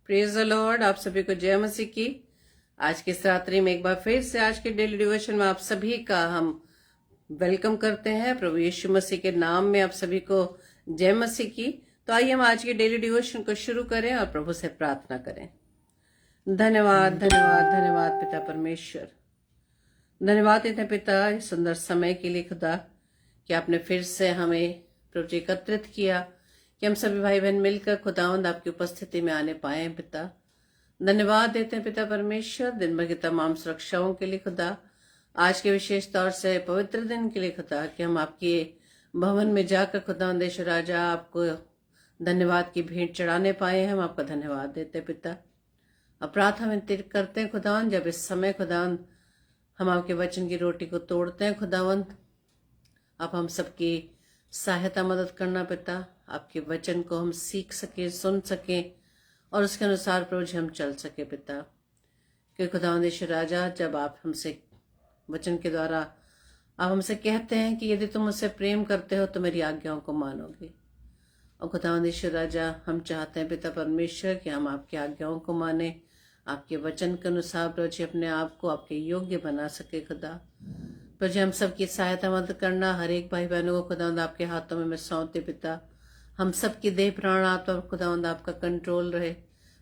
Praise the Lord. आप सभी को जय मसीह की। आज की इस रात्रि में एक बार फिर से आज के डेली डिवोशन में आप सभी का हम वेलकम करते हैं। प्रभु यीशु मसीह के नाम में आप सभी को जय मसीह की। तो आइए हम आज के डेली डिवोशन को शुरू करें और प्रभु से प्रार्थना करें। धन्यवाद धन्यवाद धन्यवाद पिता परमेश्वर, धन्यवाद देते हैं पिता इस सुंदर समय के लिए खुदा कि आपने फिर से हमें प्रभु जी एकत्रित किया कि हम सभी भाई बहन मिलकर खुदावंद आपकी उपस्थिति में आने पाए हैं। पिता धन्यवाद देते हैं पिता परमेश्वर दिन भर की तमाम सुरक्षाओं के लिए खुदा, आज के विशेष तौर से पवित्र दिन के लिए खुदा कि हम आपके भवन में जाकर खुदावंद यीशु राजा आपको धन्यवाद की भेंट चढ़ाने पाए हैं। हम आपका धन्यवाद देते हैं पिता। अपराध हम करते हैं खुदावंद जब इस समय खुदावंद हम आपके वचन की रोटी को तोड़ते हैं खुदावंद, आप हम सबकी सहायता मदद करना पिता। आपके वचन को हम सीख सके, सुन सके और उसके अनुसार प्रभु जी हम चल सके पिता। क्योंकि खुदावंद यीशु राजा जब आप हमसे वचन के द्वारा आप हमसे कहते हैं कि यदि तुम मुझसे प्रेम करते हो तो मेरी आज्ञाओं को मानोगे, और खुदावंद यीशु राजा हम चाहते हैं पिता परमेश्वर कि हम आपकी आज्ञाओं को माने, आपके वचन के अनुसार प्रभु जी अपने आप को आपके योग्य बना सके खुदा। प्रभु जी हम सबकी सहायता मदद करना, हर एक भाई बहनों को खुदावंद आपके हाथों में मैं सौंपते पिता। हम सबकी देह प्राण आत्मा खुदावंद आपका कंट्रोल रहे।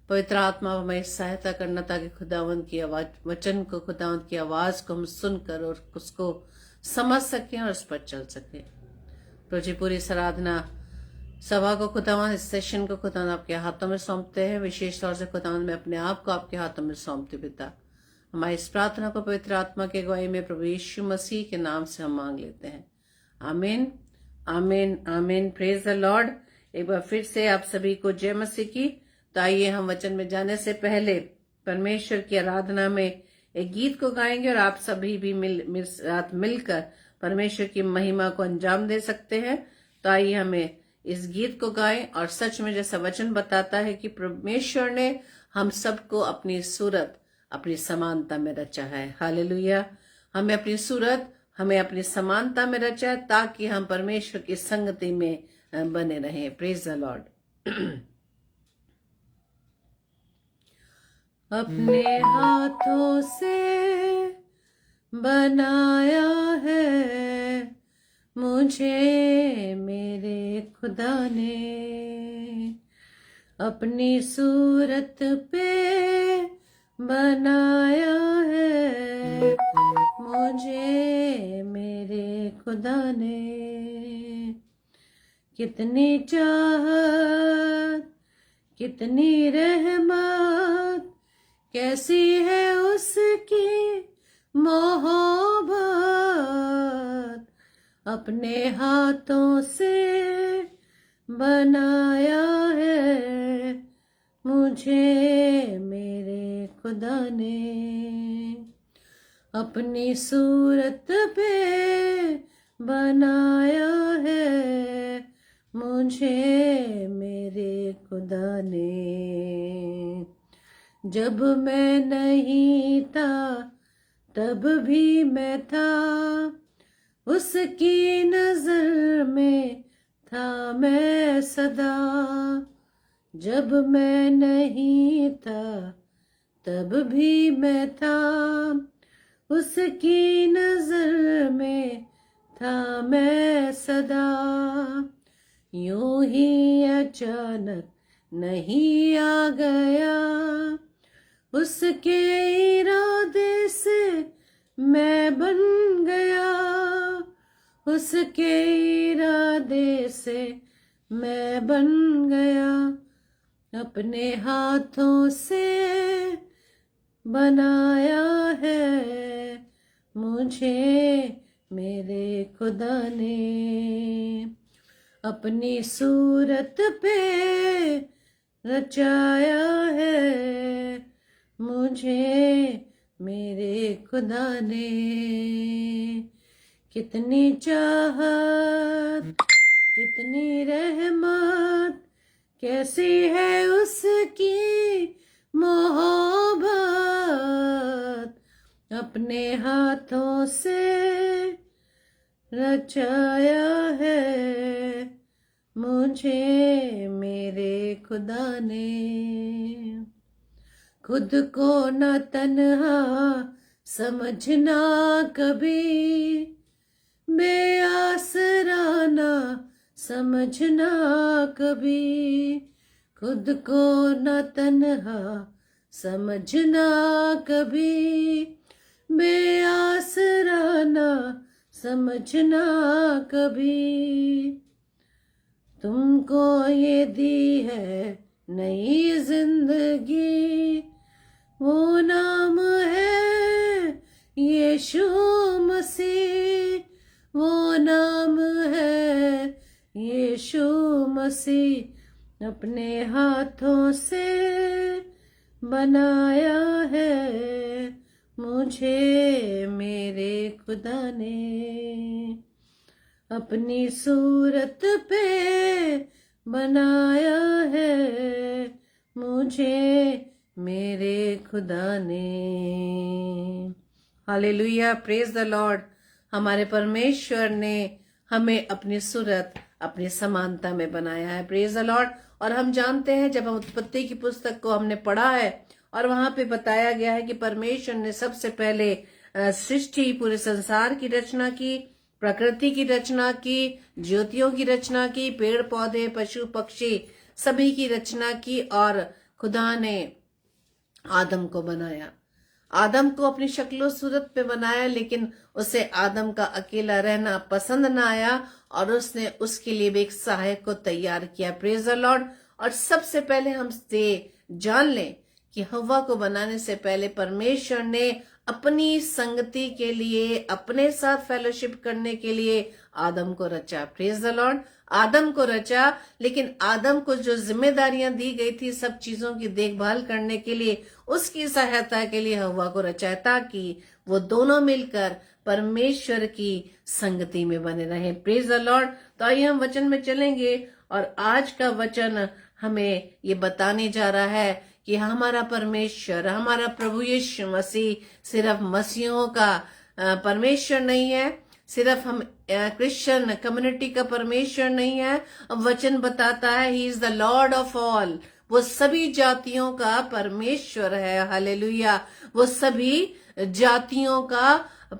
पवित्र आत्मा हमें सहायता करना ताकि खुदावंद की आवाज वचन को खुदावंद की आवाज को हम सुनकर और उसको समझ सकें और उस पर चल सकें। प्रभु जी पूरी आराधना सभा को खुदावंद इस सेशन को खुदावंद आपके हाथों में सौंपते हैं। विशेष तौर से खुदावंद मैं अपने आप को आपके हाथों में सौंपते पिता। हमारी इस प्रार्थना को पवित्र आत्मा के अगुवाई में प्रभु यीशु मसीह के नाम से हम मांग लेते हैं। आमीन आमीन आमीन। Praise the Lord. एक बार फिर से आप सभी को जय मसीह की। तो आइए हम वचन में जाने से पहले परमेश्वर की आराधना में एक गीत को गाएंगे और आप सभी भी मिलकर परमेश्वर की महिमा को अंजाम दे सकते हैं। तो आइए हमें इस गीत को गाएं और सच में जैसा वचन बताता है कि परमेश्वर ने हम सबको अपनी सूरत अपनी समानता में रचा है। हालेलुया। हमें अपनी सूरत हमें अपनी समानता में रचा है ताकि हम परमेश्वर की संगति में बने रहें। Praise the Lord. अपने हाथों से बनाया है मुझे मेरे खुदा ने, अपनी सूरत पे बनाया है मुझे मेरे खुदा ने। कितनी चाहत कितनी रहमत कैसी है उसकी मोहब्बत, अपने हाथों से बनाया है मुझे मेरे खुदा ने, अपनी सूरत पे बनाया है मुझे मेरे खुदा ने। जब मैं नहीं था तब भी मैं था, उसकी नजर में था मैं सदा। जब मैं नहीं था तब भी मैं था, उसकी नजर में था मैं सदा। यूं ही अचानक नहीं आ गया, उसके इरादे से मैं बन गया, उसके इरादे से मैं बन गया। अपने हाथों से बनाया है मुझे मेरे खुदा ने, अपनी सूरत पे रचाया है मुझे मेरे खुदा ने। कितनी चाहत कितनी रहमत कैसी है उसकी मोहब्बत, अपने हाथों से रचाया है मुझे मेरे खुदा ने खुद को न तन्हा समझना कभी, बेआसरा ना समझना कभी, खुद को न तन्हा समझना कभी, बेआसरा ना समझना कभी। तुमको ये दी है नई जिंदगी, वो नाम है यीशु मसीह, वो नाम है यीशु मसीह, अपने हाथों से बनाया है मुझे मेरे खुदा ने, अपनी सूरत पे बनाया है मुझे मेरे खुदा ने। Hallelujah, praise the Lord. हमारे परमेश्वर ने हमें अपनी सूरत, अपनी समानता में बनाया है। Praise the Lord. और हम जानते हैं, जब हम उत्पत्ति की पुस्तक को हमने पढ़ा है और वहां पे बताया गया है कि परमेश्वर ने सबसे पहले सृष्टि, पूरे संसार की रचना की, प्रकृति की रचना की, ज्योतियों की रचना की, पेड़ पौधे, पशु पक्षी सभी की रचना की, और खुदा ने आदम को बनाया। आदम को अपनी शक्लो सूरत पे बनाया, लेकिन उसे आदम का अकेला रहना पसंद ना आया और उसने उसके लिए भी एक सहायक को तैयार किया। Praise the Lord. और सबसे पहले हम जान लें कि हव्वा को बनाने से पहले परमेश्वर ने अपनी संगति के लिए, अपने साथ फेलोशिप करने के लिए आदम को रचा। Praise the Lord. आदम को रचा, लेकिन आदम को जो जिम्मेदारियां दी गई थी सब चीजों की देखभाल करने के लिए, उसकी सहायता के लिए हव्वा को रचा, ताकि वो दोनों मिलकर परमेश्वर की संगति में बने रहे। Praise the Lord. तो आइए हम वचन में चलेंगे, और आज का वचन हमें ये बताने जा रहा है कि हमारा परमेश्वर, हमारा प्रभु यीशु मसीह सिर्फ मसीहों का परमेश्वर नहीं है, सिर्फ हम क्रिश्चियन कम्युनिटी का परमेश्वर नहीं है। वचन बताता है he is the Lord of all, वो सभी जातियों का परमेश्वर है। हालेलुया, वो सभी जातियों का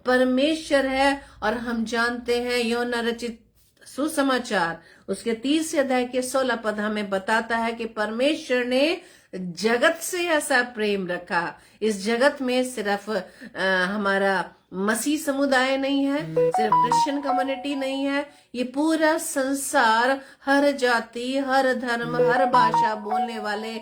परमेश्वर है। और हम जानते हैं यूहन्ना रचित सुसमाचार उसके 30 अध्याय के 16 पद हमें बताता है कि परमेश्वर ने जगत से ऐसा प्रेम रखा। इस जगत में सिर्फ हमारा मसीह समुदाय नहीं है, सिर्फ क्रिश्चियन कम्युनिटी नहीं है, ये पूरा संसार, हर जाति, हर धर्म, हर भाषा बोलने वाले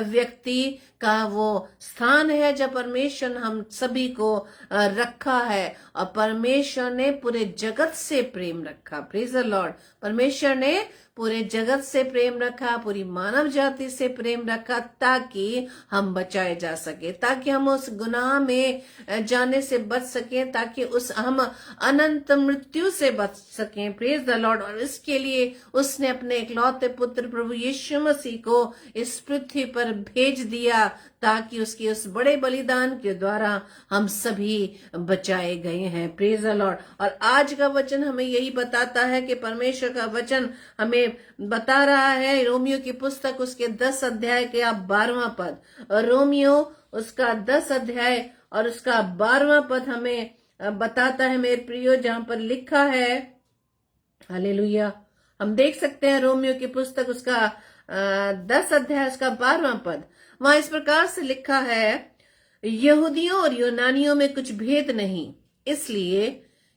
व्यक्ति का वो स्थान है जब परमेश्वर हम सभी को रखा है। और परमेश्वर ने पूरे जगत से प्रेम रखा। Praise the Lord. परमेश्वर ने पूरे जगत से प्रेम रखा, पूरी मानव जाति से प्रेम रखा, ताकि हम बचाए जा सके, ताकि हम उस गुनाह में जाने से बच सकें, ताकि हम अनंत मृत्यु से बच सकें। Praise the Lord. और इसके लिए उसने अपने इकलौते पुत्र प्रभु यीशु मसीह को इस पृथ्वी पर भेज दिया, ताकि उसके उस बड़े बलिदान के द्वारा हम सभी बचाए गए हैं। Praise the Lord. और आज का वचन हमें यही बताता है कि परमेश्वर का वचन हमें बता रहा है, रोमियो की पुस्तक उसके 10 अध्याय के 12वां पद, रोमियो उसका 10 अध्याय और उसका 12वां पद हमें बताता है मेरे प्रियो, जहां पर लिखा है, हालेलुया, हम देख सकते हैं रोमियो की पुस्तक उसका 10 अध्याय उसका 12वां पद, वहां इस प्रकार से लिखा है, यहूदियों और यूनानियों में कुछ भेद नहीं, इसलिए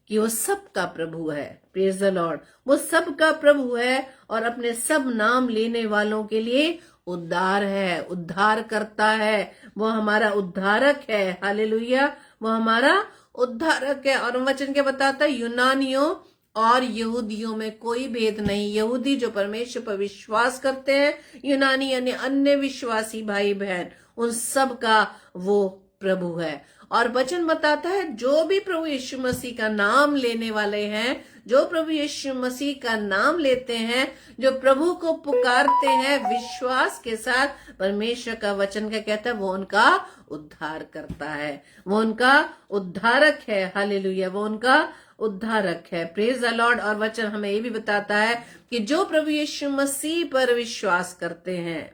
कि वो सबका प्रभु है। Praise the Lord. वो सबका प्रभु है और अपने सब नाम लेने वालों के लिए उद्धार है, उद्धार करता है, वो हमारा उद्धारक है। हालेलुया, वो हमारा उद्धारक है। और वचन क्या बताता है, यूनानियों और यहूदियों में कोई भेद नहीं। यहूदी जो परमेश्वर पर विश्वास करते हैं, यूनानी यानी अन्य विश्वासी भाई बहन, उन सब का वो प्रभु है। और वचन बताता है जो भी प्रभु यीशु मसीह का नाम लेने वाले हैं, जो प्रभु यीशु मसीह का नाम लेते हैं, जो प्रभु को पुकारते हैं विश्वास के साथ, परमेश्वर का वचन क्या कहता है, वो उनका उद्धार करता है, वो उनका उद्धारक है। हालेलुया, वो उनका उद्धारक है। Praise the Lord. और वचन हमें ये भी बताता है कि जो प्रभु यीशु मसीह पर विश्वास करते हैं,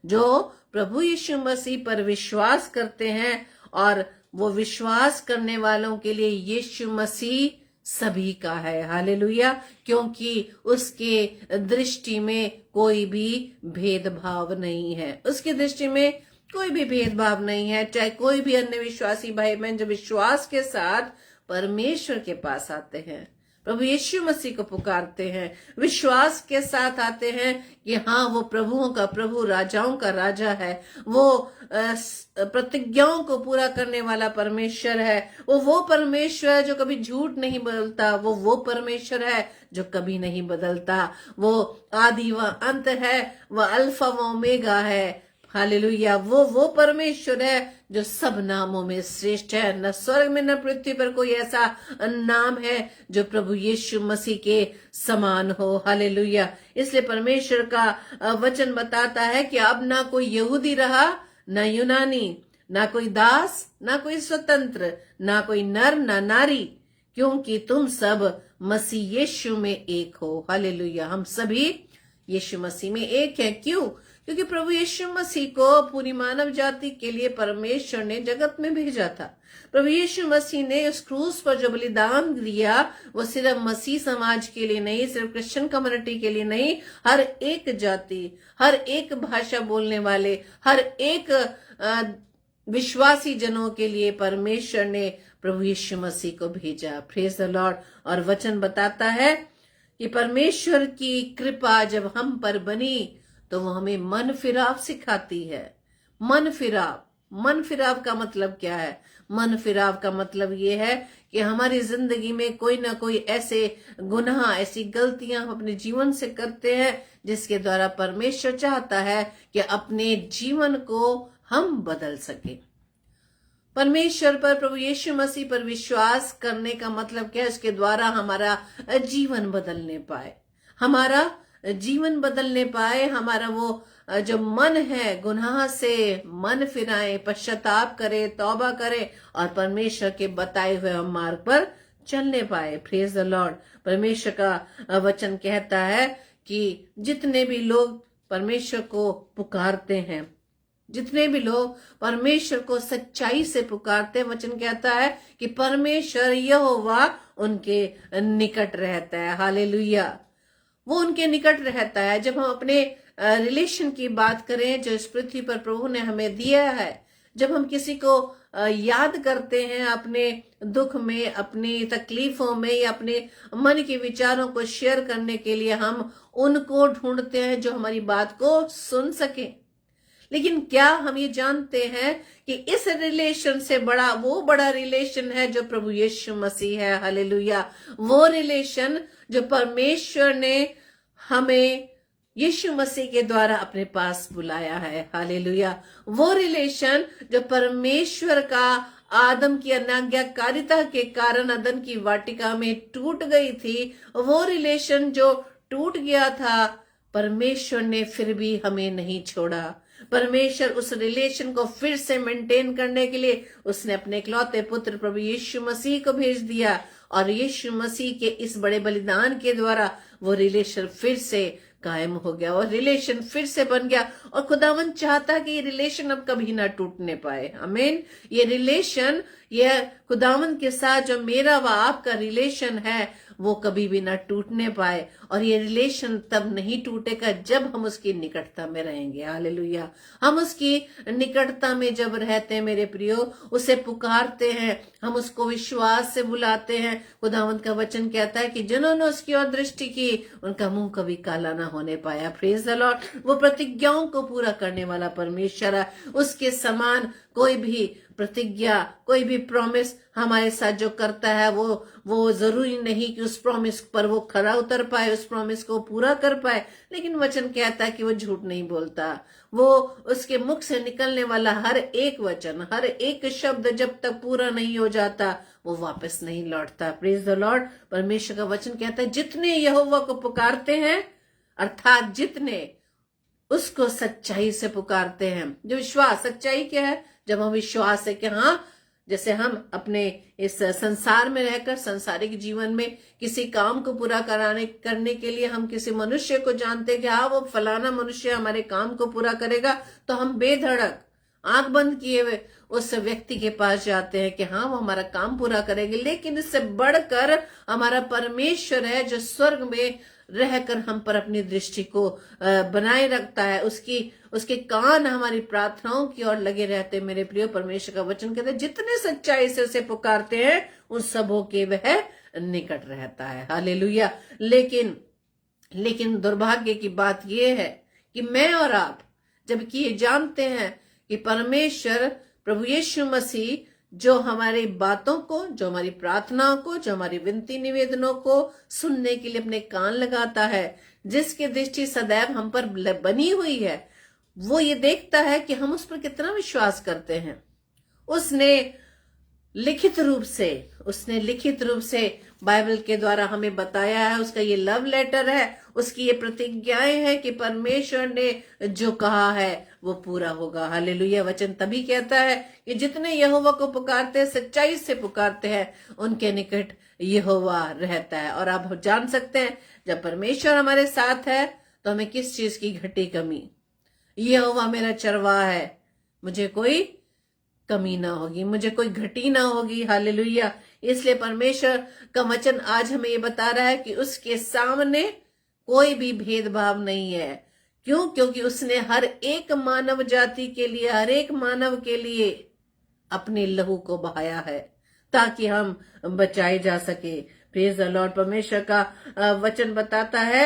जो प्रभु यीशु मसीह पर विश्वास करते हैं, और वो विश्वास करने वालों के लिए यीशु मसीह सभी का है। हालेलुया। क्योंकि उसके दृष्टि में कोई भी भेदभाव नहीं है। उसकी दृष्टि में कोई भी भेदभाव नहीं है। चाहे कोई भी अन्य विश्वासी भाई बहन जो विश्वास के साथ परमेश्वर के पास आते हैं, प्रभु यीशु मसीह को पुकारते हैं, विश्वास के साथ आते हैं कि हाँ, वो प्रभुओं का प्रभु, राजाओं का राजा है, वो प्रतिज्ञाओं को पूरा करने वाला परमेश्वर है, वो परमेश्वर है जो कभी झूठ नहीं बोलता, वो परमेश्वर है जो कभी नहीं बदलता, वो आदि व अंत है, वह अल्फा व ओमेगा है। हालेलुया। वो परमेश्वर है जो सब नामों में श्रेष्ठ है। न स्वर्ग में न पृथ्वी पर कोई ऐसा नाम है जो प्रभु यीशु मसीह के समान हो। हालेलुया। इसलिए परमेश्वर का वचन बताता है कि अब ना कोई यहूदी रहा, न यूनानी, ना कोई दास, ना कोई स्वतंत्र, ना कोई नर ना नारी, क्योंकि तुम सब मसीह यीशु में एक हो। हालेलुया। हम सभी यीशु मसीह में एक है। क्यों? क्योंकि प्रभु यीशु मसीह को पूरी मानव जाति के लिए परमेश्वर ने जगत में भेजा था। प्रभु यीशु मसीह ने उस क्रूस पर जो बलिदान दिया, वो सिर्फ मसीह समाज के लिए नहीं, सिर्फ क्रिश्चियन कम्युनिटी के लिए नहीं, हर एक जाति, हर एक भाषा बोलने वाले, हर एक विश्वासी जनों के लिए परमेश्वर ने प्रभु यीशु मसीह को भेजा। Praise the Lord. और वचन बताता है कि परमेश्वर की कृपा जब हम पर बनी तो वो हमें मन फिराव सिखाती है। मन फिराव का मतलब क्या है? मन फिराव का मतलब ये है कि हमारी जिंदगी में कोई ना कोई ऐसे गुनाह, ऐसी गलतियां हम अपने जीवन से करते हैं जिसके द्वारा परमेश्वर चाहता है कि अपने जीवन को हम बदल सके। परमेश्वर पर, प्रभु यीशु मसीह पर विश्वास करने का मतलब क्या है? इसके द्वारा हमारा जीवन बदलने पाए, हमारा जीवन बदलने पाए, हमारा वो जो मन है गुनाह से मन फिराए, पश्चाताप करे, तौबा करे और परमेश्वर के बताए हुए हम मार्ग पर चलने पाए। Praise the Lord. परमेश्वर का वचन कहता है कि जितने भी लोग परमेश्वर को पुकारते हैं, जितने भी लोग परमेश्वर को सच्चाई से पुकारते हैं, वचन कहता है कि परमेश्वर यहोवा उनके निकट रहता है। हालेलुया। वो उनके निकट रहता है। जब हम अपने रिलेशन की बात करें जो इस पृथ्वी पर प्रभु ने हमें दिया है, जब हम किसी को याद करते हैं अपने दुख में, अपनी तकलीफों में या अपने मन के विचारों को शेयर करने के लिए, हम उनको ढूंढते हैं जो हमारी बात को सुन सके। लेकिन क्या हम ये जानते हैं कि इस रिलेशन से बड़ा रिलेशन है जो प्रभु यीशु मसीह है। हालेलुया। वो रिलेशन जो परमेश्वर ने हमें यीशु मसीह के द्वारा अपने पास बुलाया है। हालेलुया। वो रिलेशन जो परमेश्वर का आदम की अनाज्ञाकारिता के कारण अदन की वाटिका में टूट गई थी, वो रिलेशन जो टूट गया था, परमेश्वर ने फिर भी हमें नहीं छोड़ा। परमेश्वर उस रिलेशन को फिर से मेंटेन करने के लिए उसने अपने इकलौते पुत्र प्रभु यीशु मसीह को भेज दिया, और यीशु मसीह के इस बड़े बलिदान के द्वारा वो रिलेशन फिर से कायम हो गया और रिलेशन फिर से बन गया। और खुदावन चाहता कि ये रिलेशन अब कभी ना टूटने पाए। आमीन। ये रिलेशन, ये खुदावन के साथ जो मेरा व आपका रिलेशन है, वो कभी भी ना टूटने पाए। और ये रिलेशन तब नहीं टूटेगा जब हम उसकी निकटता में रहेंगे। हालेलुया। हम उसकी निकटता में जब रहते हैं मेरे प्रियो, उसे पुकारते हैं, हम उसको विश्वास से बुलाते हैं। खुदावंत का वचन कहता है कि जिन्होंने उसकी ओर दृष्टि की उनका मुंह कभी काला ना होने पाया। Praise the Lord. वो प्रतिज्ञाओं को पूरा करने वाला परमेश्वर है। उसके समान कोई भी प्रतिज्ञा, कोई भी प्रॉमिस हमारे साथ जो करता है, वो जरूरी नहीं कि उस प्रॉमिस पर वो खरा उतर पाए, उस प्रॉमिस को पूरा कर पाए। लेकिन वचन कहता है कि वो झूठ नहीं बोलता। वो उसके मुख से निकलने वाला हर एक वचन, हर एक शब्द जब तक पूरा नहीं हो जाता, वो वापस नहीं लौटता। Praise the Lord. परमेश्वर का वचन कहता है जितने यहोवा को पुकारते हैं, अर्थात जितने उसको सच्चाई से पुकारते हैं। जो विश्वास, सच्चाई क्या है? जब हम विश्वास है कि हाँ, जैसे हम अपने इस संसार में रहकर सांसारिक जीवन में किसी काम को पूरा करने के लिए हम किसी मनुष्य को जानते कि हाँ वो फलाना मनुष्य हमारे काम को पूरा करेगा, तो हम बेधड़क आंख बंद किए हुए उस व्यक्ति के पास जाते हैं कि हाँ वो हमारा काम पूरा करेंगे। लेकिन इससे बढ़कर हमारा परमेश्वर है जो स्वर्ग में रहकर हम पर अपनी दृष्टि को बनाए रखता है, उसके कान हमारी प्रार्थनाओं की ओर लगे रहते हैं। मेरे प्रिय, परमेश्वर का वचन कहते हैं जितने सच्चाई से उसे पुकारते हैं उन सबों के वह निकट रहता है। हालेलुया। लेकिन दुर्भाग्य की बात यह है कि मैं और आप जबकि ये जानते हैं कि परमेश्वर प्रभु यीशु मसीह जो हमारी बातों को, जो हमारी प्रार्थनाओं को, जो हमारी विनती निवेदनों को सुनने के लिए अपने कान लगाता है, जिसकी दृष्टि सदैव हम पर बनी हुई है, वो ये देखता है कि हम उस पर कितना विश्वास करते हैं। उसने लिखित रूप से बाइबल के द्वारा हमें बताया है। उसका ये लव लेटर है, उसकी ये प्रतिज्ञाएं है कि परमेश्वर ने जो कहा है वो पूरा होगा। हालेलुया। वचन तभी कहता है कि जितने यहोवा को पुकारते हैं, सच्चाई से पुकारते हैं, उनके निकट यहोवा रहता है। और आप जान सकते हैं जब परमेश्वर हमारे साथ है तो हमें किस चीज की घटी कमी। यहोवा मेरा चरवाहा है, मुझे कोई कमी ना होगी, मुझे कोई घटी ना होगी। हालेलुया। इसलिए परमेश्वर का वचन आज हमें ये बता रहा है कि उसके सामने कोई भी भेदभाव नहीं है। क्यों? क्योंकि उसने हर एक मानव जाति के लिए, हर एक मानव के लिए अपने लहू को बहाया है ताकि हम बचाए जा सके। Praise the Lord. परमेश्वर का वचन बताता है,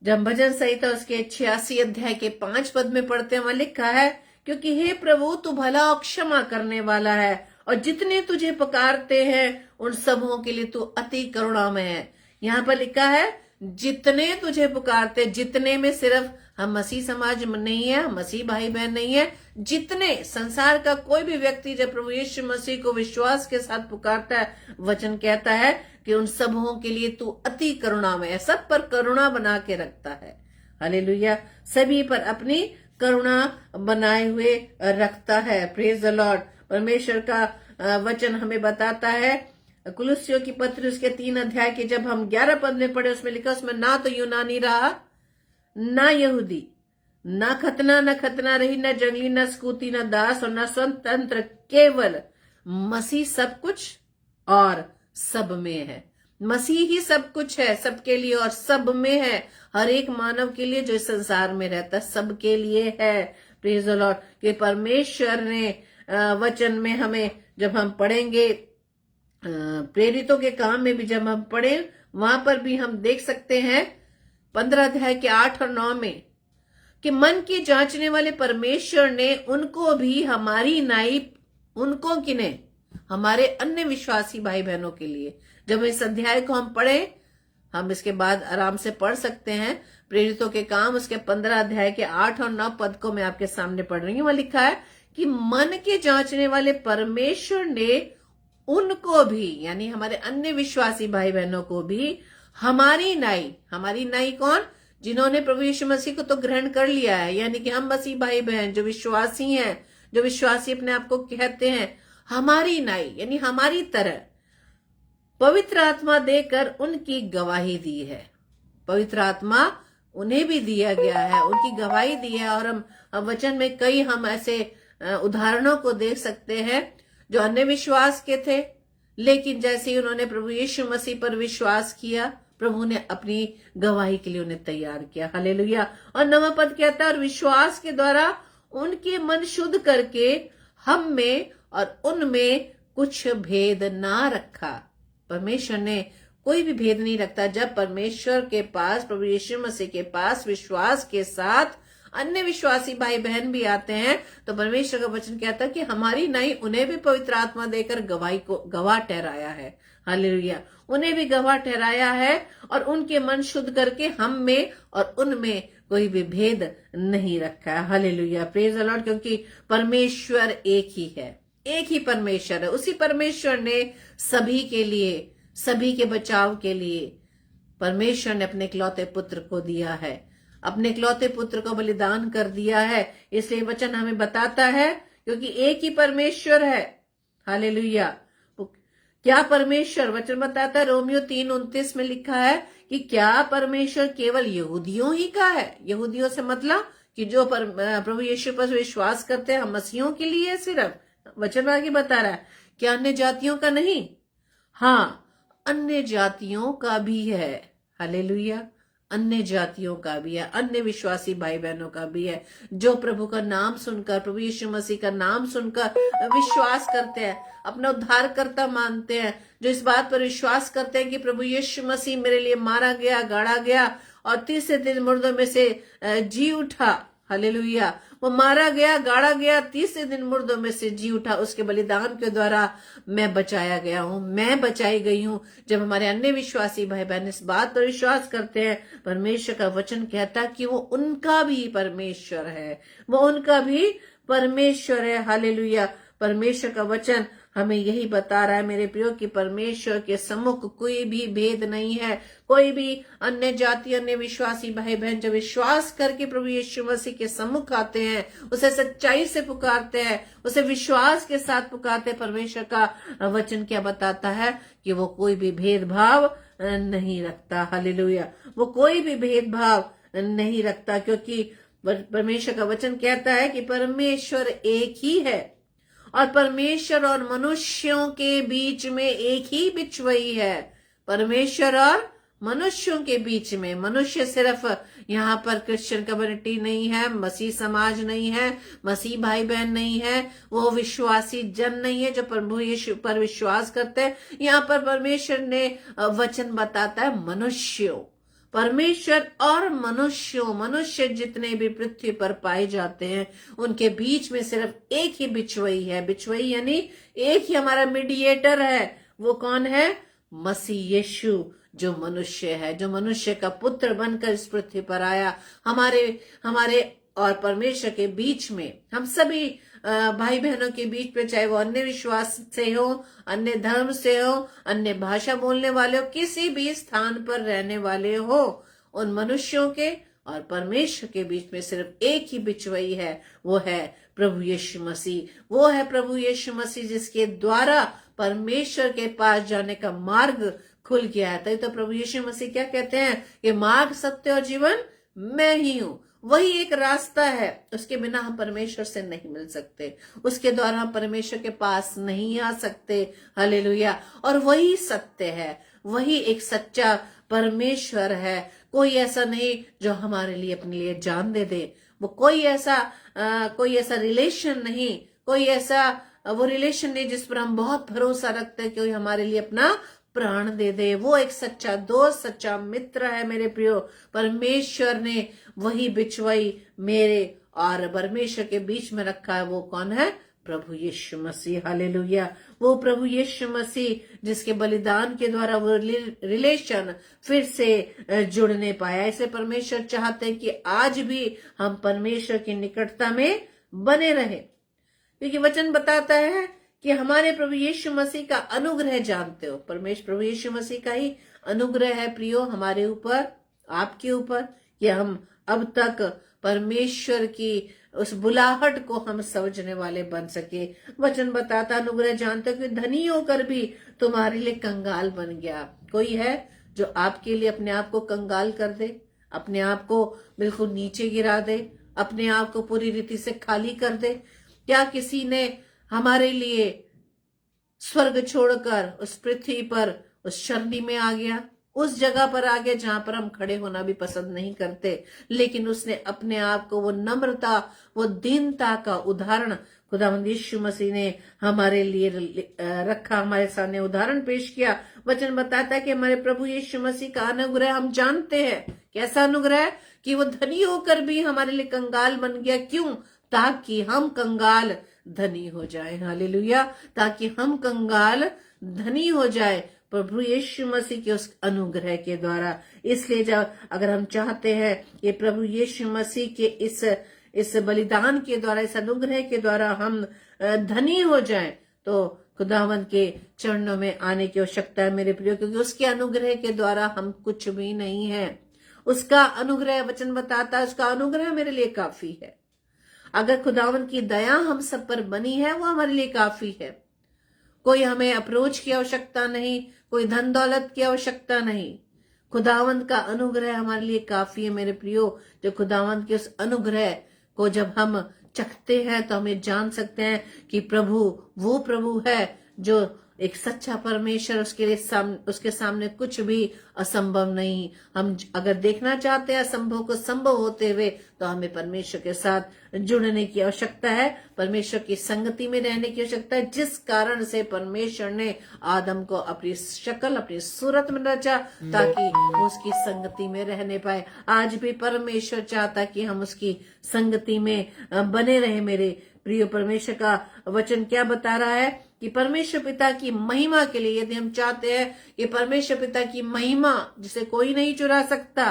जब भजन संहिता उसके 86 अध्याय के 5 पद में पढ़ते हैं, वहां लिखा है, क्योंकि हे प्रभु तू भला और क्षमा करने वाला है और जितने तुझे पुकारते हैं उन सबों के लिए तू अति करुणामय है। यहाँ पर लिखा है जितने तुझे पुकारते, जितने में सिर्फ हम मसीह समाज में नहीं है, हम मसीह भाई बहन नहीं है, जितने संसार का कोई भी व्यक्ति जब प्रभु यीशु मसीह को विश्वास के साथ पुकारता है, वचन कहता है कि उन सबों के लिए तू अति करुणामय है, सब पर करुणा बना के रखता है। हालेलुया। सभी पर अपनी करुणा बनाए हुए रखता है। Praise the Lord. परमेश्वर का वचन हमें बताता है, कुलुस्सियों की पत्री उसके 3 अध्याय के जब हम 11 पद में पढ़े, उसमें लिखा, उसमें ना तो यूनानी रहा, ना यहूदी, ना खतना रही, ना जंगली, ना स्कूती, ना दास और ना स्वतंत्र, केवल मसीह सब कुछ और सब में है। मसीह ही सब कुछ है, सबके लिए और सब में है। हर एक मानव के लिए जो इस संसार में रहता है, सबके लिए है। Praise the Lord. कि परमेश्वर ने वचन में हमें, जब हम पढ़ेंगे प्रेरितों के काम में भी जब हम पढ़े, वहां पर भी हम देख सकते हैं 15 अध्याय के 8 और 9 में कि मन की जांचने वाले परमेश्वर ने उनको भी हमारी नाई, उनको किने, हमारे अन्य विश्वासी भाई बहनों के लिए। जब इस अध्याय को हम पढ़े, हम इसके बाद आराम से पढ़ सकते हैं। प्रेरितों के काम उसके 15 अध्याय के 8 और 9 पद को मैं आपके सामने पढ़ रही हूँ। वहां लिखा है कि मन के जांचने वाले परमेश्वर ने उनको भी, यानी हमारे अन्य विश्वासी भाई बहनों को भी हमारी नाई कौन? जिन्होंने प्रभु यीशु मसीह को तो ग्रहण कर लिया है, यानी कि हम मसीह भाई बहन जो विश्वासी हैं, जो विश्वासी अपने आप को कहते हैं, हमारी नाई यानी हमारी तरह पवित्र आत्मा देकर उनकी गवाही दी है। पवित्र आत्मा उन्हें भी दिया गया है, उनकी गवाही दी है। और हम वचन में कई हम ऐसे उदाहरणों को देख सकते हैं जो अन्य विश्वास के थे, लेकिन जैसे ही उन्होंने प्रभु यीशु मसीह पर विश्वास किया, प्रभु ने अपनी गवाही के लिए उन्हें तैयार किया। हालेलुया। और 9वां पद कहता है, और विश्वास के द्वारा उनके मन शुद्ध करके हम में और उनमें कुछ भेद ना रखा। परमेश्वर ने कोई भी भेद नहीं रखता। जब परमेश्वर के पास, प्रभु यीशु मसीह के पास विश्वास के साथ अन्य विश्वासी भाई बहन भी आते हैं, तो परमेश्वर का वचन कहता है कि हमारी नाई उन्हें भी पवित्र आत्मा देकर गवाह ठहराया है। हालेलुया। उन्हें भी गवाह ठहराया है और उनके मन शुद्ध करके हम में और उनमें कोई भी भेद नहीं रखा है। हालेलुया। Praise the Lord. क्योंकि परमेश्वर एक ही है, एक ही परमेश्वर है। उसी परमेश्वर ने सभी के लिए, सभी के बचाव के लिए परमेश्वर ने अपने इकलौते पुत्र को दिया है, अपने इकलौते पुत्र को बलिदान कर दिया है। इसलिए वचन हमें बताता है, क्योंकि एक ही परमेश्वर है, हालेलुया। क्या परमेश्वर, वचन बताता है रोमियो 3:29 में लिखा है कि क्या परमेश्वर केवल यहूदियों ही का है? यहूदियों से मतलब कि जो प्रभु यीशु पर विश्वास करते हैं, हम मसीहों के लिए सिर्फ वचन आगे बता रहा है, क्या अन्य जातियों का नहीं? हाँ, अन्य जातियों का भी है। हालेलुया। अन्य जातियों का भी है, अन्य विश्वासी भाई बहनों का भी है, जो प्रभु का नाम सुनकर, प्रभु यीशु मसीह का नाम सुनकर विश्वास करते हैं, अपना उद्धारकर्ता मानते हैं, जो इस बात पर विश्वास करते हैं कि प्रभु यीशु मसीह मेरे लिए मारा गया, गाड़ा गया और तीसरे दिन मुर्दों में से जी उठा। हालेलुया। वो मारा गया, गाड़ा गया, तीसरे दिन मुर्दों में से जी उठा। उसके बलिदान के द्वारा मैं बचाया गया हूं, मैं बचाई गई हूं। जब हमारे अन्य विश्वासी भाई बहन इस बात पर विश्वास करते हैं, परमेश्वर का वचन कहता है कि वो उनका भी परमेश्वर है, वो उनका भी परमेश्वर है। हालेलुया। परमेश्वर का वचन हमें यही बता रहा है मेरे प्रियो कि परमेश्वर के सम्मुख कोई भी भेद नहीं है। कोई भी अन्य जाति, अन्य विश्वासी भाई बहन जब विश्वास करके प्रभु यीशु मसीह के सम्मुख आते हैं, उसे सच्चाई से पुकारते हैं, उसे विश्वास के साथ पुकारते हैं, परमेश्वर का वचन क्या बताता है कि वो कोई भी भेदभाव नहीं रखता। हालेलुया। वो कोई भी भेदभाव नहीं रखता, क्योंकि परमेश्वर का वचन कहता है कि परमेश्वर एक ही है और परमेश्वर और मनुष्यों के बीच में एक ही बिचवई है। परमेश्वर और मनुष्यों के बीच में, मनुष्य सिर्फ यहाँ पर क्रिश्चियन कम्युनिटी नहीं है, मसीह समाज नहीं है, मसीह भाई बहन नहीं है, वो विश्वासी जन नहीं है जो प्रभु यीशु पर विश्वास करते हैं। यहाँ पर परमेश्वर ने वचन बताता है मनुष्यों, परमेश्वर और मनुष्यों, मनुष्य जितने भी पृथ्वी पर पाए जाते हैं उनके बीच में सिर्फ एक ही बिचवई है। बिचवई यानी एक ही हमारा मीडिएटर है। वो कौन है? मसीह यीशु, जो मनुष्य है, जो मनुष्य का पुत्र बनकर इस पृथ्वी पर आया, हमारे और परमेश्वर के बीच में, हम सभी भाई बहनों के बीच में, चाहे वो अन्य विश्वास से हो, अन्य धर्म से हो, अन्य भाषा बोलने वाले हो, किसी भी स्थान पर रहने वाले हो, उन मनुष्यों के और परमेश्वर के बीच में सिर्फ एक ही बिचवई है, वो है प्रभु यीशु मसीह। वो है प्रभु यीशु मसीह जिसके द्वारा परमेश्वर के पास जाने का मार्ग खुल गया है। तभी तो प्रभु यीशु मसीह क्या कहते हैं कि मार्ग, सत्य और जीवन मैं ही हूं। वही एक रास्ता है, उसके बिना हम परमेश्वर से नहीं मिल सकते, उसके द्वारा हम परमेश्वर के पास नहीं आ सकते। हालेलुया। और वही सत्य है, वही एक सच्चा परमेश्वर है। कोई ऐसा नहीं जो हमारे लिए अपने लिए जान दे दे। वो कोई ऐसा रिलेशन नहीं, कोई ऐसा वो रिलेशन नहीं जिस पर हम बहुत भरोसा रखते हैं कि कोई हमारे लिए अपना प्राण दे दे। वो एक सच्चा दोस्त, सच्चा मित्र है मेरे प्रियो। परमेश्वर ने वही बिचवई मेरे और परमेश्वर के बीच में रखा है। वो कौन है? प्रभु यीशु मसीह। हालेलुया। वो प्रभु यीशु मसीह जिसके बलिदान के द्वारा वो रिलेशन फिर से जुड़ने पाया। ऐसे परमेश्वर चाहते हैं कि आज भी हम परमेश्वर की निकटता में बने रहे, क्योंकि वचन बताता है कि हमारे प्रभु यीशु मसीह का अनुग्रह जानते हो। परमेश्वर प्रभु यीशु मसीह का ही अनुग्रह है प्रियो हमारे ऊपर, आपके ऊपर, कि हम अब तक परमेश्वर की उस बुलाहट को हम समझने वाले बन सके। वचन बताता अनुग्रह जानते हो कि धनी होकर भी तुम्हारे लिए कंगाल बन गया। कोई है जो आपके लिए अपने आप को कंगाल कर दे, अपने आप को बिल्कुल नीचे गिरा दे, अपने आप को पूरी रीति से खाली कर दे? क्या किसी ने हमारे लिए स्वर्ग छोड़कर उस पृथ्वी पर उस शरणी में आ गया, उस जगह पर आ गया जहां पर हम खड़े होना भी पसंद नहीं करते, लेकिन उसने अपने आप को वो नम्रता, वो दीनता का उदाहरण खुदावंद यीशु मसीह ने हमारे लिए रखा, हमारे सामने उदाहरण पेश किया। वचन बताता है कि हमारे प्रभु यीशु मसीह का अनुग्रह हम जानते हैं। कैसा अनुग्रह? कि वो धनी होकर भी हमारे लिए कंगाल बन गया। क्यों? ताकि हम कंगाल धनी हो जाए। हालेलुया। ताकि हम कंगाल धनी हो जाए प्रभु यीशु मसीह के उस अनुग्रह के द्वारा। इसलिए जब अगर हम चाहते हैं कि प्रभु यीशु मसीह के इस बलिदान के द्वारा, इस अनुग्रह के द्वारा हम धनी हो जाएं, तो खुदावंद के चरणों में आने की आवश्यकता है मेरे प्रियो, क्योंकि उसके अनुग्रह के द्वारा हम कुछ भी नहीं है। उसका अनुग्रह, वचन बताता है, उसका अनुग्रह मेरे लिए काफी है। अगर खुदावंद की दया हम सब पर बनी है, वो हमारे लिए काफी है। कोई हमें अप्रोच की आवश्यकता नहीं, कोई धन दौलत की आवश्यकता नहीं। खुदावंत का अनुग्रह हमारे लिए काफी है मेरे प्रियो। जो खुदावंत के उस अनुग्रह को जब हम चखते हैं तो हमें जान सकते हैं कि प्रभु वो प्रभु है जो एक सच्चा परमेश्वर, उसके सामने कुछ भी असंभव नहीं। हम अगर देखना चाहते हैं असंभव को संभव होते हुए, तो हमें परमेश्वर के साथ जुड़ने की आवश्यकता है, परमेश्वर की संगति में रहने की आवश्यकता है, जिस कारण से परमेश्वर ने आदम को अपनी शक्ल, अपनी सूरत में रचा, ताकि वो उसकी संगति में रहने पाए। आज भी परमेश्वर चाहता कि हम उसकी संगति में बने रहे। मेरे प्रिय, परमेश्वर का वचन क्या बता रहा है कि परमेश्वर पिता की महिमा के लिए, यदि हम चाहते हैं कि परमेश्वर पिता की महिमा जिसे कोई नहीं चुरा सकता,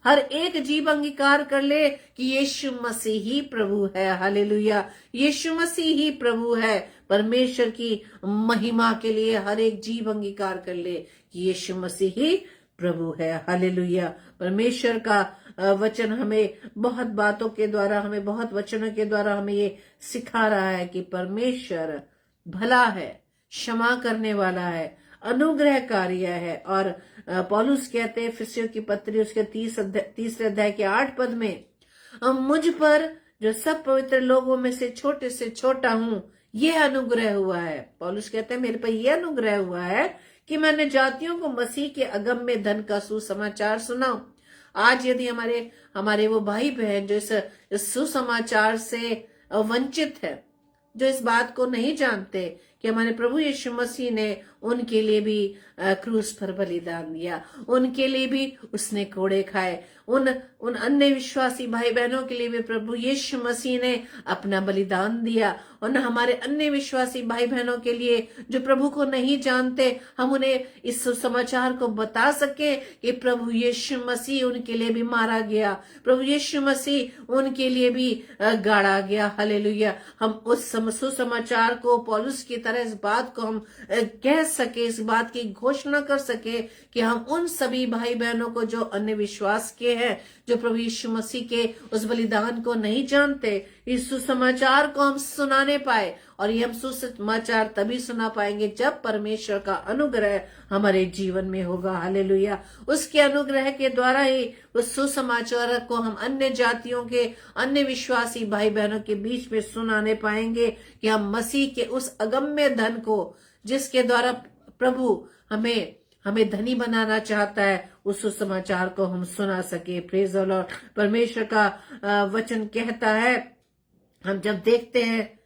हर एक जीव अंगीकार कर ले कि यीशु मसीह ही प्रभु है। हालेलुया, यीशु मसीह ही प्रभु है। परमेश्वर की महिमा के लिए हर एक जीव अंगीकार कर ले कि यीशु मसीह ही प्रभु है। हालेलुया। परमेश्वर का वचन हमें बहुत बातों के द्वारा, हमें बहुत वचनों के द्वारा हमें ये सिखा रहा है कि परमेश्वर भला है, क्षमा करने वाला है, अनुग्रहकारी है। और पौलुस कहते हैं फिलिप्पियों की पत्री उसके 30 अध्याय के 8 पद में, मुझ पर जो सब पवित्र लोगों में से छोटा हूं, यह अनुग्रह हुआ है। पौलुस कहते हैं मेरे पर यह अनुग्रह हुआ है कि मैंने जातियों को मसीह के अगम्य धन का सुसमाचार सुनाऊं। आज यदि हमारे वो भाई बहन जो इस सुसमाचार से वंचित है, जो इस बात को नहीं जानते कि हमारे प्रभु यीशु मसीह ने उनके लिए भी क्रूस पर बलिदान दिया, उनके लिए भी उसने कोड़े खाए, उन अन्य विश्वासी भाई बहनों के लिए भी प्रभु यीशु मसीह ने अपना बलिदान दिया। और हमारे अन्य विश्वासी भाई बहनों के लिए जो प्रभु को नहीं जानते, हम उन्हें इस समाचार को बता सके कि प्रभु यीशु मसीह उनके लिए भी मारा गया, प्रभु यीशु मसीह उनके लिए भी गाड़ा गया। हालेलुया। हम उस सुसमाचार को पौलुस की तरह इस बात को हम कह सके, इस बात की घोषणा कर सके कि हम उन सभी भाई बहनों को जो अन्य विश्वास के हैं, जो प्रभु यीशु मसीह के उस बलिदान को नहीं जानते, इस सुसमाचार को हम सुनाने पाए। और ये हम सुसमाचार तभी सुना पाएंगे जब परमेश्वर का अनुग्रह हमारे जीवन में होगा। हालेलुया। उसके अनुग्रह के द्वारा ही उस सुसमाचार को हम अन्य जातियों के, अन्य विश्वासी भाई बहनों के बीच में सुनाने पाएंगे कि हम मसीह के उस अगम्य धन को, जिसके द्वारा प्रभु हमें धनी बनाना चाहता है, उस सुसमाचार को हम सुना सके। Praise the Lord. परमेश्वर का वचन कहता है, हम जब देखते हैं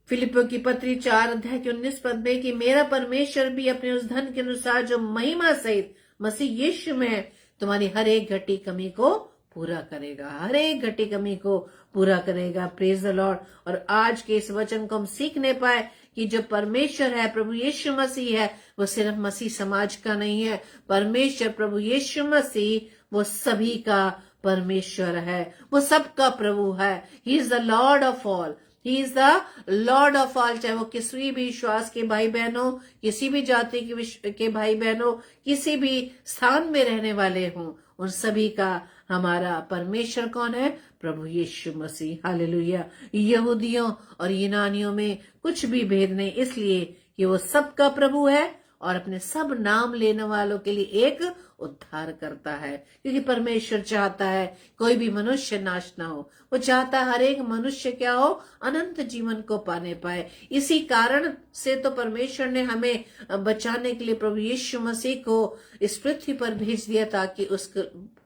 फिलिप्पियों की पत्री 4 अध्याय के 19 पद में कि मेरा परमेश्वर भी अपने उस धन के अनुसार जो महिमा सहित मसीह यीशु में है, तुम्हारी हर एक घटी कमी को पूरा करेगा, हर एक घटी कमी को पूरा करेगा। Praise the Lord. और आज के इस वचन को हम सीखने पाए कि जो परमेश्वर है, प्रभु यीशु मसीह है, वो सिर्फ मसीह समाज का नहीं है। परमेश्वर प्रभु यीशु मसीह वो सभी का परमेश्वर है, वो सबका प्रभु है। He is the Lord of all, he is the Lord of all. चाहे वो किसी भी विश्वास के भाई बहनों, किसी भी जाति के भाई बहनों, किसी भी स्थान में रहने वाले हों, उन सभी का हमारा परमेश्वर कौन है? प्रभु यीशु मसीह। हालेलुया। यहूदियों और यूनानियों में कुछ भी भेद नहीं, इसलिए कि वो सबका प्रभु है और अपने सब नाम लेने वालों के लिए एक उद्धार करता है। क्योंकि परमेश्वर चाहता है कोई भी मनुष्य नाश ना हो, वो चाहता है हर एक मनुष्य क्या हो? अनंत जीवन को पाने पाए। इसी कारण से तो परमेश्वर ने हमें बचाने के लिए प्रभु यीशु मसीह को इस पृथ्वी पर भेज दिया, ताकि उस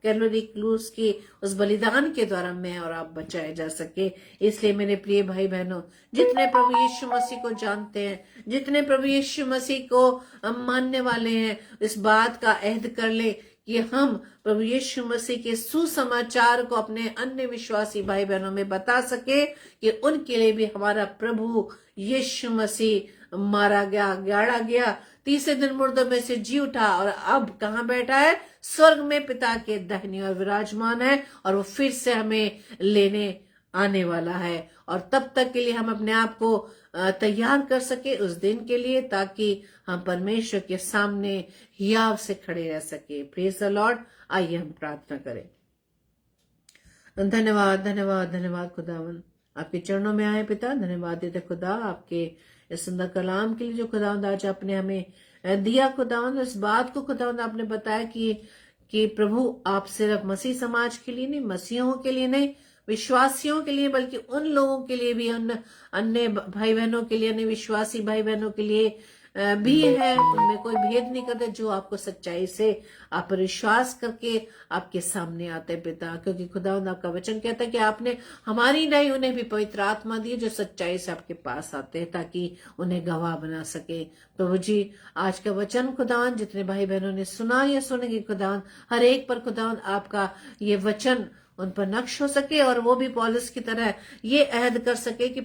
कैलोरी क्रूस की उस बलिदान के द्वारा मैं और आप बचाए जा सके। इसलिए मेरे प्रिय भाई बहनों, जितने प्रभु यीशु मसीह को जानते हैं, जितने प्रभु यीशु मसीह को मानने वाले हैं, इस बात का अहद कर ले कि हम प्रभु यीशु मसीह के सुसमाचार को अपने अन्य विश्वासी भाई बहनों में बता सके कि उनके लिए भी हमारा प्रभु यीशु मसीह मारा गया, गाड़ा गया, तीसरे दिन मुर्दों में से जी उठा और अब कहाँ बैठा है? स्वर्ग में पिता के दाहिनी ओर विराजमान है, और वो फिर से हमें लेने आने वाला है। और तब तक के लिए हम अपने आप को तैयार कर सके उस दिन के लिए, ताकि हम परमेश्वर के सामने हियाव से खड़े रह सके। Praise the Lord. आइए हम प्रार्थना करें। धन्यवाद धन्यवाद धन्यवाद खुदावन, आपके चरणों में आए पिता। धन्यवाद देते खुदा आपके इस सुंदर कलाम के लिए जो खुदावंद आज आपने हमें दिया खुदावंद। इस बात को खुदावंद आपने बताया कि प्रभु आप सिर्फ मसीह समाज के लिए नहीं, मसीहों के लिए नहीं, विश्वासियों के लिए, बल्कि उन लोगों के लिए भी, अन्य भाई बहनों के लिए, अन्य विश्वासी भाई बहनों के लिए भी है। उनमें कोई भेद नहीं करते, जो आपको सच्चाई से आप पर विश्वास करके आपके सामने आते हैं पिता। क्योंकि खुदावंद आपका वचन कहता है कि आपने हमारी नहीं, उन्हें भी पवित्र आत्मा दी जो सच्चाई से आपके पास आते हैं, ताकि उन्हें गवाह बना सके। प्रभु जी आज का वचन खुदावंद जितने भाई बहनों ने सुना या सुनेंगे खुदावंद, हर एक पर खुदावंद आपका ये वचन उन पर नक्श हो सके, और वो भी पौलुस की तरह ये अहद कर सके कि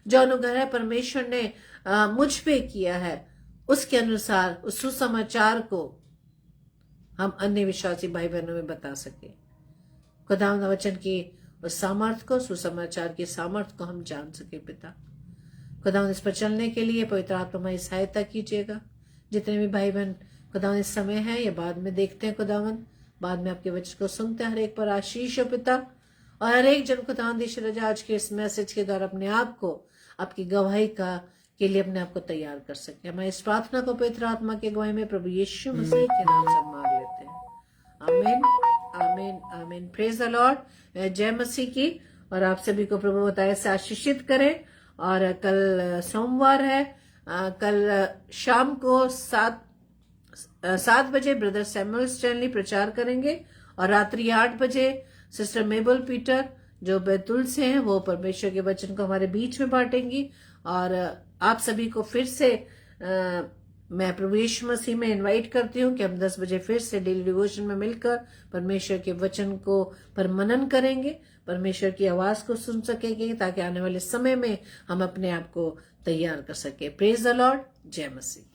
जो अनुग्रह परमेश्वर ने मुझ पे किया है, उसके अनुसार उस सुसमाचार को हम अन्य विश्वासी भाई बहनों में बता सके। खुदावंद वचन की उस सामर्थ को, सुसमाचार की सामर्थ को हम जान सके पिता। खुदावंद इस पर चलने के लिए पवित्र आत्मा हमारी सहायता कीजिएगा। जितने भी भाई बहन खुदावंद इस समय है या बाद में देखते हैं खुदावंद, बाद में आपके वचन को सुनते हैं, हर एक पर आशीष हो पिता। और हर एक जन खुदावंद ईश्वर आज के इस मैसेज के द्वारा अपने आप को आपकी गवाही के लिए अपने आप को तैयार कर सके। हमारी इस प्रार्थना को पवित्र आत्मा की गवाही में प्रभु यीशु मसीह के नाम से मांग लेते हैं। आमीन, आमीन, आमीन। Praise the Lord. जय मसीह की। और आप सभी को प्रभु बताए से आशीषित करें। और कल सोमवार है, कल शाम को 7 बजे ब्रदर सैमुअल स्टैनली प्रचार करेंगे, और रात्रि 8 बजे सिस्टर मेबल पीटर जो बैतूल से हैं वो परमेश्वर के वचन को हमारे बीच में बांटेंगी। और आप सभी को फिर से मैं प्रभु यीशु मसीह में इनवाइट करती हूँ कि हम 10 बजे फिर से डेली डिवोशन में मिलकर परमेश्वर के वचन को पर मनन करेंगे, परमेश्वर की आवाज को सुन सकेंगे, ताकि आने वाले समय में हम अपने आप को तैयार कर सके। Praise the Lord. जय मसीह।